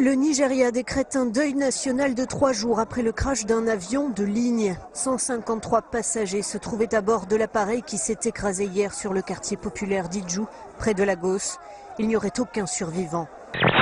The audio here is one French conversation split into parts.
Le Nigeria décrète un deuil national de 3 jours après le crash d'un avion de ligne. 153 passagers se trouvaient à bord de l'appareil qui s'est écrasé hier sur le quartier populaire d'Idjou, près de Lagos. Il n'y aurait aucun survivant.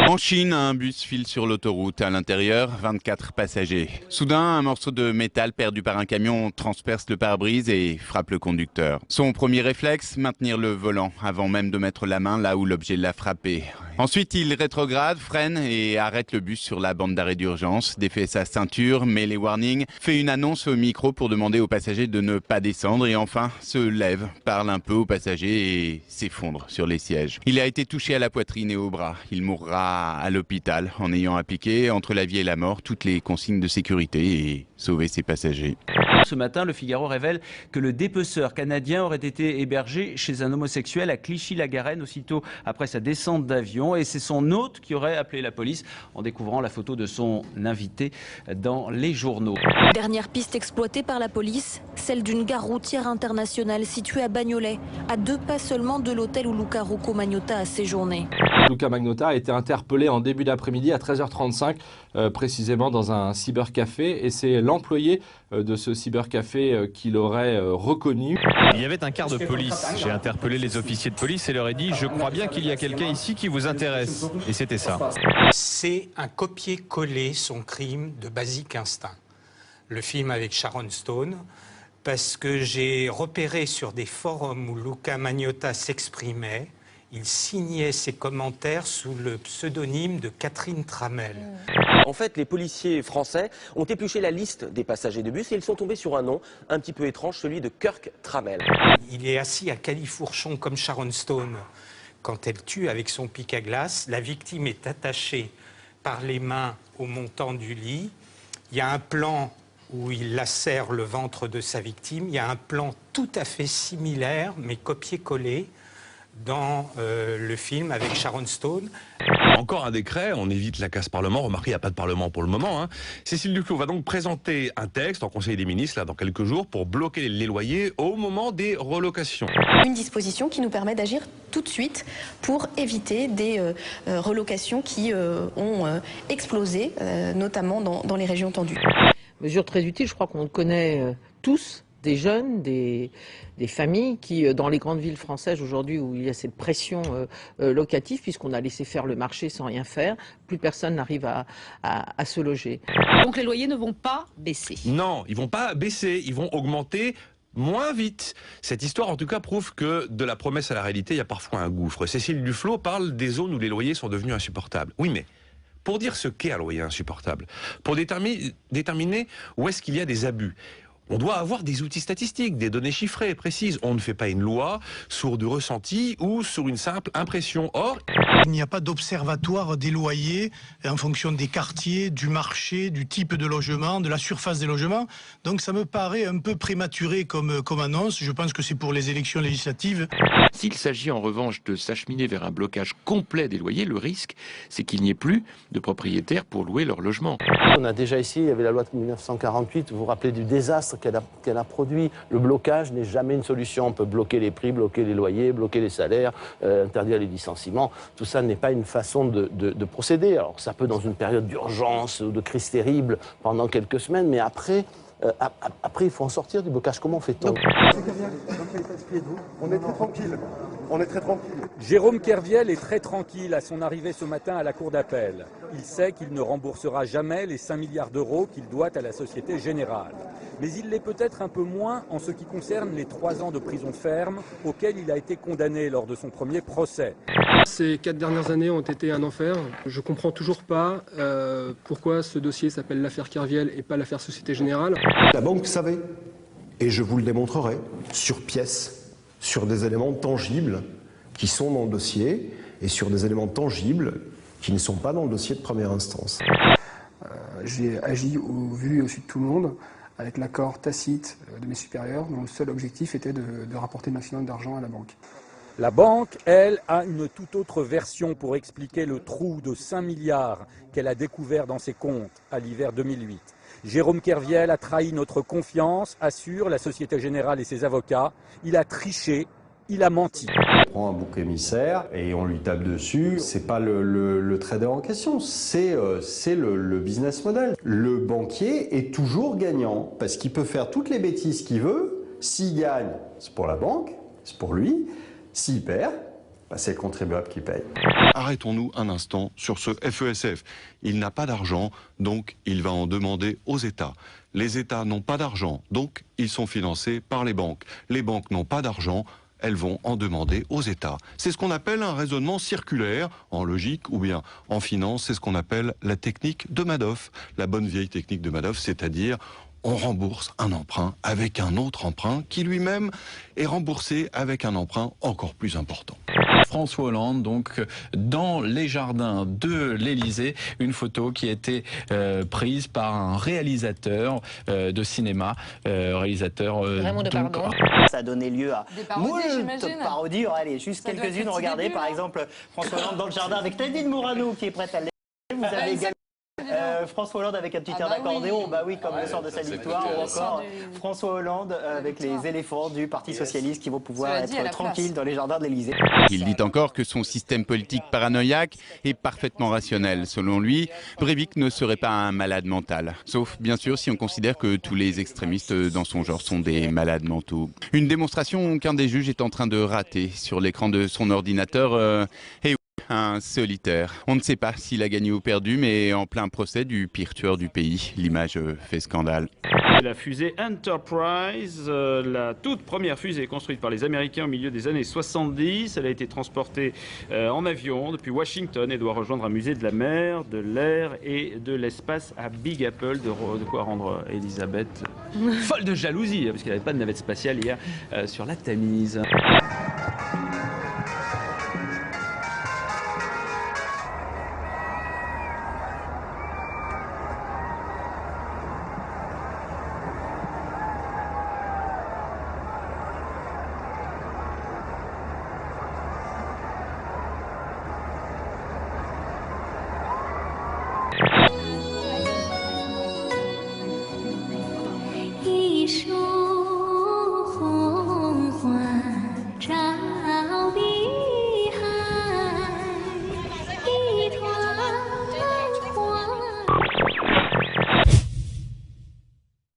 En Chine, un bus file sur l'autoroute. À l'intérieur, 24 passagers. Soudain, un morceau de métal perdu par un camion transperce le pare-brise et frappe le conducteur. Son premier réflexe, maintenir le volant avant même de mettre la main là où l'objet l'a frappé. Ensuite, il rétrograde, freine et arrête le bus sur la bande d'arrêt d'urgence, défait sa ceinture, met les warnings, fait une annonce au micro pour demander aux passagers de ne pas descendre et enfin se lève, parle un peu aux passagers et s'effondre sur les sièges. Il a été touché à la poitrine et au bras. Il mourra à l'hôpital en ayant appliqué entre la vie et la mort toutes les consignes de sécurité et sauvé ses passagers. Ce matin, le Figaro révèle que le dépeceur canadien aurait été hébergé chez un homosexuel à Clichy-la-Garenne aussitôt après sa descente d'avion et c'est son hôte qui aurait appelé la police en découvrant la photo de son invité dans les journaux. Dernière piste exploitée par la police, celle d'une gare routière internationale située à Bagnolet, à 2 pas seulement de l'hôtel où Luca Rocco Magnotta a séjourné. Luca Magnotta a été interpellé en début d'après-midi à 13h35, précisément dans un cybercafé. Et c'est l'employé de ce cybercafé qui l'aurait reconnu. Il y avait un quart de police. J'ai interpellé les officiers de police et leur ai dit « Je crois bien qu'il y a quelqu'un ici qui vous intéresse ». Et c'était ça. C'est un copier-coller, son crime, de Basic Instinct. Le film avec Sharon Stone, parce que j'ai repéré sur des forums où Luca Magnotta s'exprimait, il signait ses commentaires sous le pseudonyme de Catherine Tramel. En fait, les policiers français ont épluché la liste des passagers de bus et ils sont tombés sur un nom un petit peu étrange, celui de Kirk Tramel. Il est assis à califourchon comme Sharon Stone. Quand elle tue avec son pic à glace, la victime est attachée par les mains au montant du lit. Il y a un plan où il lacère le ventre de sa victime. Il y a un plan tout à fait similaire, mais copié-collé, dans le film avec Sharon Stone. Encore un décret, on évite la casse Parlement. Remarquez, il n'y a pas de Parlement pour le moment. Cécile Duflot va donc présenter un texte en Conseil des ministres là, dans quelques jours pour bloquer les loyers au moment des relocations. Une disposition qui nous permet d'agir tout de suite pour éviter des relocations qui ont explosé, notamment dans les régions tendues. Mesure très utile, je crois qu'on le connaît tous. Des jeunes, des familles qui, dans les grandes villes françaises aujourd'hui où il y a cette pression locative, puisqu'on a laissé faire le marché sans rien faire, plus personne n'arrive à se loger. Donc les loyers ne vont pas baisser? Non, ils vont pas baisser, ils vont augmenter moins vite. Cette histoire, en tout cas, prouve que de la promesse à la réalité, il y a parfois un gouffre. Cécile Duflot parle des zones où les loyers sont devenus insupportables. Oui, mais pour dire ce qu'est un loyer insupportable, pour déterminer où est-ce qu'il y a des abus, on doit avoir des outils statistiques, des données chiffrées, précises. On ne fait pas une loi sur du ressenti ou sur une simple impression. Or, il n'y a pas d'observatoire des loyers en fonction des quartiers, du marché, du type de logement, de la surface des logements. Donc ça me paraît un peu prématuré comme annonce. Je pense que c'est pour les élections législatives. S'il s'agit en revanche de s'acheminer vers un blocage complet des loyers, le risque, c'est qu'il n'y ait plus de propriétaires pour louer leur logement. On a déjà essayé, il y avait la loi de 1948, vous vous rappelez du désastre qu'elle a produit. Le blocage n'est jamais une solution. On peut bloquer les prix, bloquer les loyers, bloquer les salaires, interdire les licenciements. Tout ça n'est pas une façon de procéder. Alors ça peut dans une période d'urgence ou de crise terrible pendant quelques semaines, mais après, il faut en sortir du blocage. Comment fait-on? On est très tranquille. On est très tranquille. Jérôme Kerviel est très tranquille à son arrivée ce matin à la cour d'appel. Il sait qu'il ne remboursera jamais les 5 milliards d'euros qu'il doit à la Société Générale. Mais il l'est peut-être un peu moins en ce qui concerne les 3 ans de prison ferme auxquels il a été condamné lors de son premier procès. Ces 4 dernières années ont été un enfer. Je ne comprends toujours pas pourquoi ce dossier s'appelle l'affaire Kerviel et pas l'affaire Société Générale. La banque savait, et je vous le démontrerai, sur pièce, sur des éléments tangibles qui sont dans le dossier et sur des éléments tangibles qui ne sont pas dans le dossier de première instance. J'ai agi au vu et au su de tout le monde, avec l'accord tacite de mes supérieurs, dont le seul objectif était de rapporter le maximum d'argent à la banque. La banque, elle, a une toute autre version pour expliquer le trou de 5 milliards qu'elle a découvert dans ses comptes à l'hiver 2008. Jérôme Kerviel a trahi notre confiance, assure la Société Générale et ses avocats. Il a triché il a menti. On prend un bouc émissaire et on lui tape dessus. C'est pas le trader en question, c'est le business model. Le banquier est toujours gagnant parce qu'il peut faire toutes les bêtises qu'il veut. S'il gagne, c'est pour la banque, c'est pour lui. S'il perd, c'est le contribuable qui paye. Arrêtons-nous un instant sur ce FESF. Il n'a pas d'argent, donc il va en demander aux États. Les États n'ont pas d'argent, donc ils sont financés par les banques. Les banques n'ont pas d'argent, elles vont en demander aux États. C'est ce qu'on appelle un raisonnement circulaire, en logique ou bien en finance, c'est ce qu'on appelle la technique de Madoff. La bonne vieille technique de Madoff, c'est-à-dire on rembourse un emprunt avec un autre emprunt qui lui-même est remboursé avec un emprunt encore plus important. François Hollande, donc, dans les jardins de l'Élysée, une photo qui a été prise par un réalisateur de cinéma, Raymond Depardon. Ça a donné lieu à moult parodies. Allez, juste quelques-unes. Regardez, par exemple, François Hollande dans le jardin avec Nadine Morano qui est prête à l'aider. Vous avez également François Hollande avec un petit air d'accordéon, bah oui, comme le sort de sa victoire, ou encore François Hollande avec les éléphants du Parti Socialiste qui vont pouvoir être tranquilles dans les jardins de l'Élysée. Il dit encore que son système politique paranoïaque est parfaitement rationnel. Selon lui, Breivik ne serait pas un malade mental. Sauf, bien sûr, si on considère que tous les extrémistes dans son genre sont des malades mentaux. Une démonstration qu'un des juges est en train de rater sur l'écran de son ordinateur. Un solitaire. On ne sait pas s'il a gagné ou perdu, mais en plein procès du pire tueur du pays. L'image fait scandale. La fusée Enterprise, la toute première fusée construite par les Américains au milieu des années 70. Elle a été transportée en avion depuis Washington et doit rejoindre un musée de la mer, de l'air et de l'espace à Big Apple. De quoi rendre Elisabeth folle de jalousie, parce qu'elle n'avait pas de navette spatiale hier sur la Tamise.